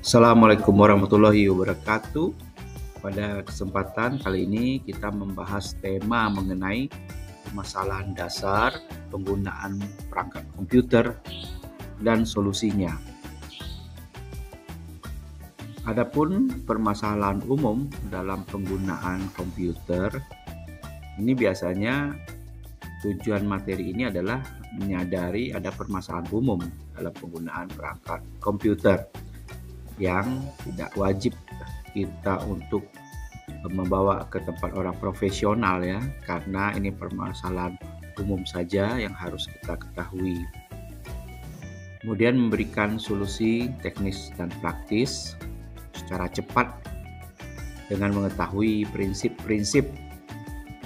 Assalamualaikum warahmatullahi wabarakatuh. Pada kesempatan kali ini kita membahas tema mengenai permasalahan dasar penggunaan perangkat komputer dan solusinya. Adapun permasalahan umum dalam penggunaan komputer, ini biasanya tujuan materi ini adalah menyadari ada permasalahan umum dalam penggunaan perangkat komputer yang tidak wajib kita untuk membawa ke tempat orang profesional ya, karena ini permasalahan umum saja yang harus kita ketahui. Kemudian memberikan solusi teknis dan praktis secara cepat dengan mengetahui prinsip-prinsip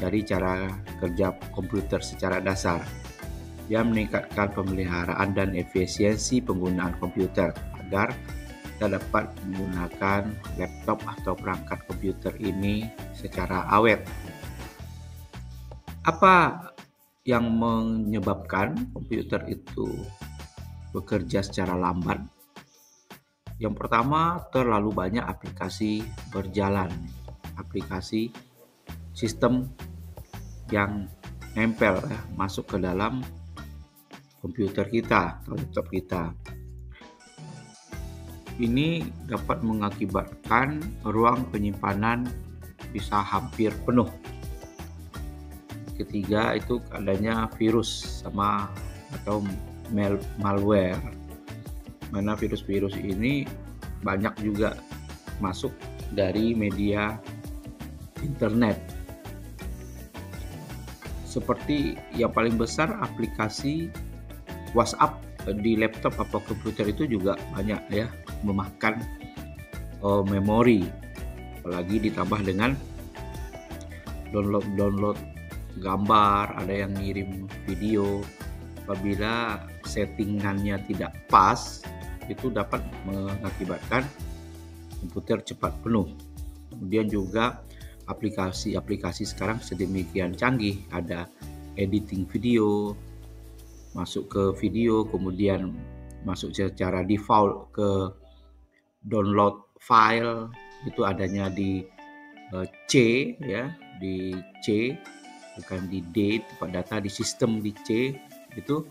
dari cara kerja komputer secara dasar yang meningkatkan pemeliharaan dan efisiensi penggunaan komputer agar kita dapat menggunakan laptop atau perangkat komputer ini secara awet. Apa yang menyebabkan komputer itu bekerja secara lambat? Yang pertama, terlalu banyak aplikasi berjalan, aplikasi sistem yang nempel masuk ke dalam komputer kita atau laptop kita. Ini dapat mengakibatkan ruang penyimpanan bisa hampir penuh. Ketiga itu adanya virus atau malware. Mana virus-virus ini banyak juga masuk dari media internet. Seperti yang paling besar aplikasi WhatsApp di laptop atau komputer itu juga banyak ya, memakan memori, apalagi ditambah dengan download gambar, ada yang ngirim video. Apabila settingannya tidak pas, itu dapat mengakibatkan komputer cepat penuh. Kemudian juga aplikasi-aplikasi sekarang sedemikian canggih, ada editing video, masuk ke video, kemudian masuk secara default ke download file, itu adanya di C ya, di C bukan di D, tempat data di sistem di C itu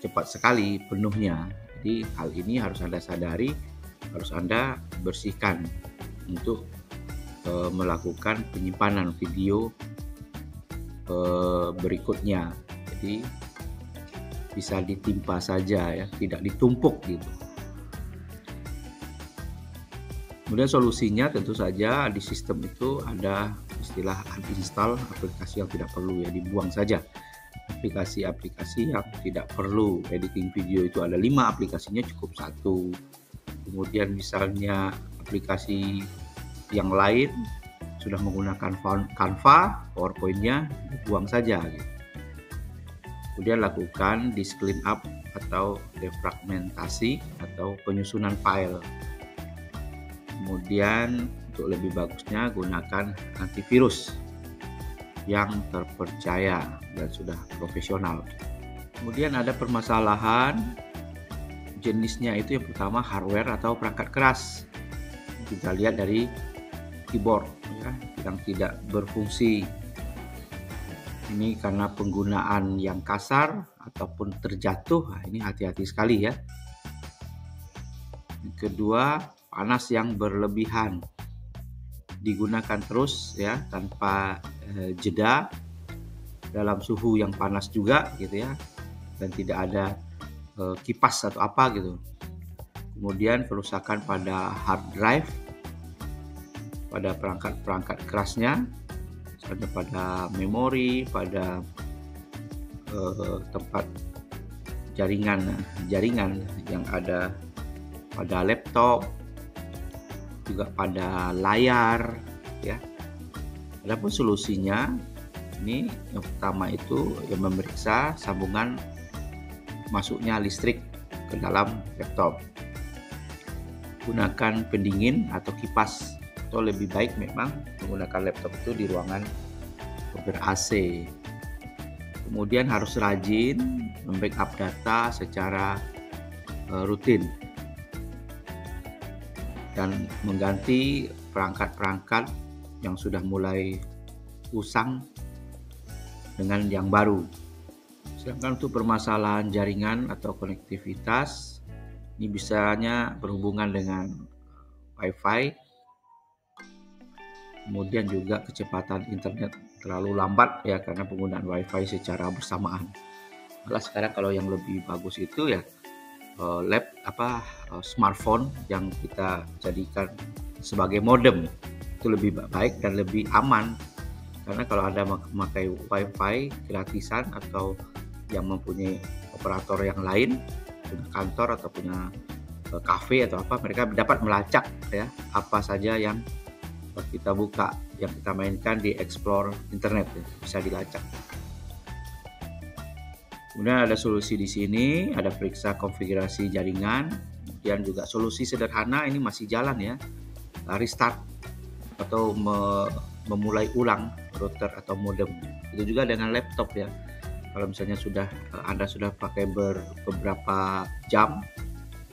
cepat sekali penuhnya. Jadi hal ini harus Anda sadari, harus Anda bersihkan untuk melakukan penyimpanan video berikutnya. Jadi bisa ditimpa saja ya, tidak ditumpuk gitu. Kemudian solusinya tentu saja di sistem itu ada istilah uninstall aplikasi yang tidak perlu ya, dibuang saja. Aplikasi-aplikasi yang tidak perlu. Editing video itu ada 5 aplikasinya, cukup 1. Kemudian misalnya aplikasi yang lain sudah menggunakan Canva, PowerPoint-nya dibuang saja gitu. Kemudian lakukan disk cleanup atau defragmentasi atau penyusunan file. Kemudian untuk lebih bagusnya gunakan antivirus yang terpercaya dan sudah profesional. Kemudian ada permasalahan jenisnya itu yang pertama hardware atau perangkat keras. Kita lihat dari keyboard ya, yang tidak berfungsi. Ini karena penggunaan yang kasar ataupun terjatuh. Nah, ini hati-hati sekali ya. Yang kedua, panas yang berlebihan. Digunakan terus ya tanpa jeda dalam suhu yang panas juga gitu ya, dan tidak ada kipas atau apa gitu. Kemudian kerusakan pada hard drive, pada perangkat kerasnya, misalnya pada memori, pada tempat jaringan yang ada pada laptop, juga pada layar ya. Adapun solusinya ini yang pertama itu yang memeriksa sambungan masuknya listrik ke dalam laptop. Gunakan pendingin atau kipas, atau lebih baik memang menggunakan laptop itu di ruangan ber-AC. Kemudian harus rajin membackup data secara rutin. dan mengganti perangkat-perangkat yang sudah mulai usang dengan yang baru. Sedangkan untuk permasalahan jaringan atau konektivitas, ini bisanya berhubungan dengan Wi-Fi, kemudian juga kecepatan internet terlalu lambat ya karena penggunaan Wi-Fi secara bersamaan. Malah sekarang kalau yang lebih bagus itu ya smartphone yang kita jadikan sebagai modem, itu lebih baik dan lebih aman. Karena kalau Anda memakai Wi-Fi gratisan atau yang mempunyai operator yang lain, punya kantor atau punya kafe atau apa, mereka dapat melacak ya apa saja yang kita buka, yang kita mainkan di explore internet ya, bisa dilacak. Kemudian ada solusi di sini, ada periksa konfigurasi jaringan, kemudian juga solusi sederhana ini masih jalan ya, restart atau memulai ulang router atau modem. Itu juga dengan laptop ya. Kalau misalnya Anda sudah pakai beberapa jam,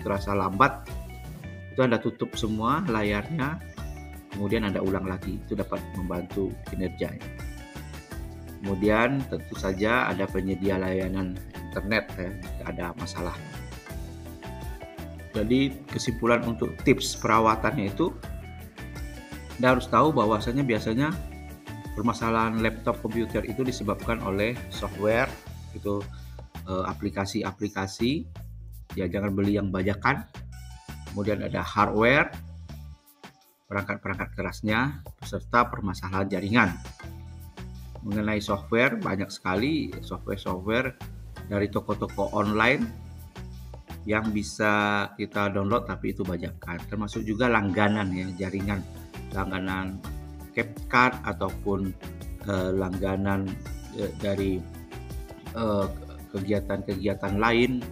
terasa lambat, itu Anda tutup semua layarnya, kemudian Anda ulang lagi, itu dapat membantu kinerjanya. Kemudian tentu saja ada penyedia layanan internet ya, jika ada masalah. Jadi kesimpulan untuk tips perawatannya itu, Anda harus tahu bahwasanya biasanya permasalahan laptop komputer itu disebabkan oleh software, itu aplikasi-aplikasi, ya jangan beli yang bajakan. Kemudian ada hardware, perangkat-perangkat kerasnya, serta permasalahan jaringan. Mengenai software, banyak sekali software dari toko-toko online yang bisa kita download tapi itu bajakan. Termasuk juga langganan ya, jaringan, langganan CapCut ataupun langganan dari kegiatan-kegiatan lain.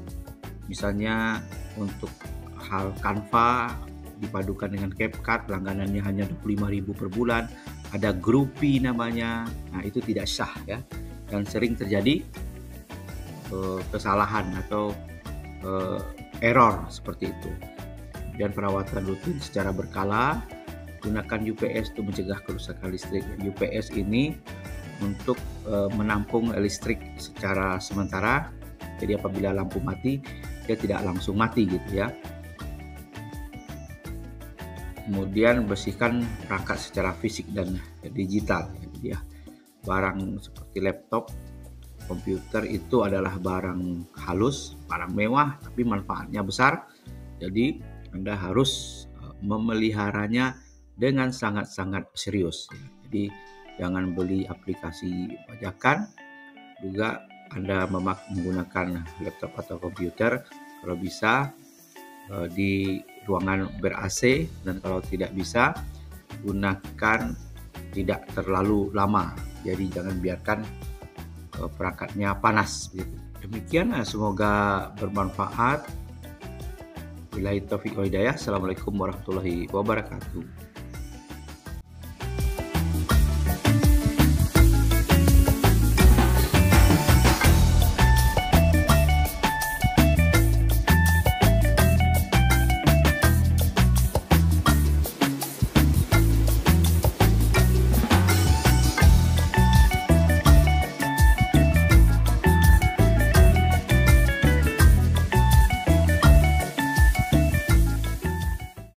Misalnya untuk hal Canva dipadukan dengan CapCut, langganannya hanya 25.000 per bulan. Ada Groupie namanya, nah itu tidak sah ya, dan sering terjadi kesalahan atau error seperti itu. Dan perawatan rutin secara berkala, gunakan UPS untuk mencegah kerusakan listrik. UPS ini untuk menampung listrik secara sementara, jadi apabila lampu mati dia tidak langsung mati gitu ya. Kemudian bersihkan perangkat secara fisik dan digital. Jadi ya, barang seperti laptop, komputer itu adalah barang halus, barang mewah, tapi manfaatnya besar. Jadi Anda harus memeliharanya dengan sangat-sangat serius. Jadi jangan beli aplikasi bajakan. Juga Anda menggunakan laptop atau komputer, kalau bisa di ruangan ber-AC, dan kalau tidak bisa gunakan tidak terlalu lama. Jadi jangan biarkan perangkatnya panas. Demikian, semoga bermanfaat. Billahi taufiq wal hidayah. Assalamualaikum warahmatullahi wabarakatuh.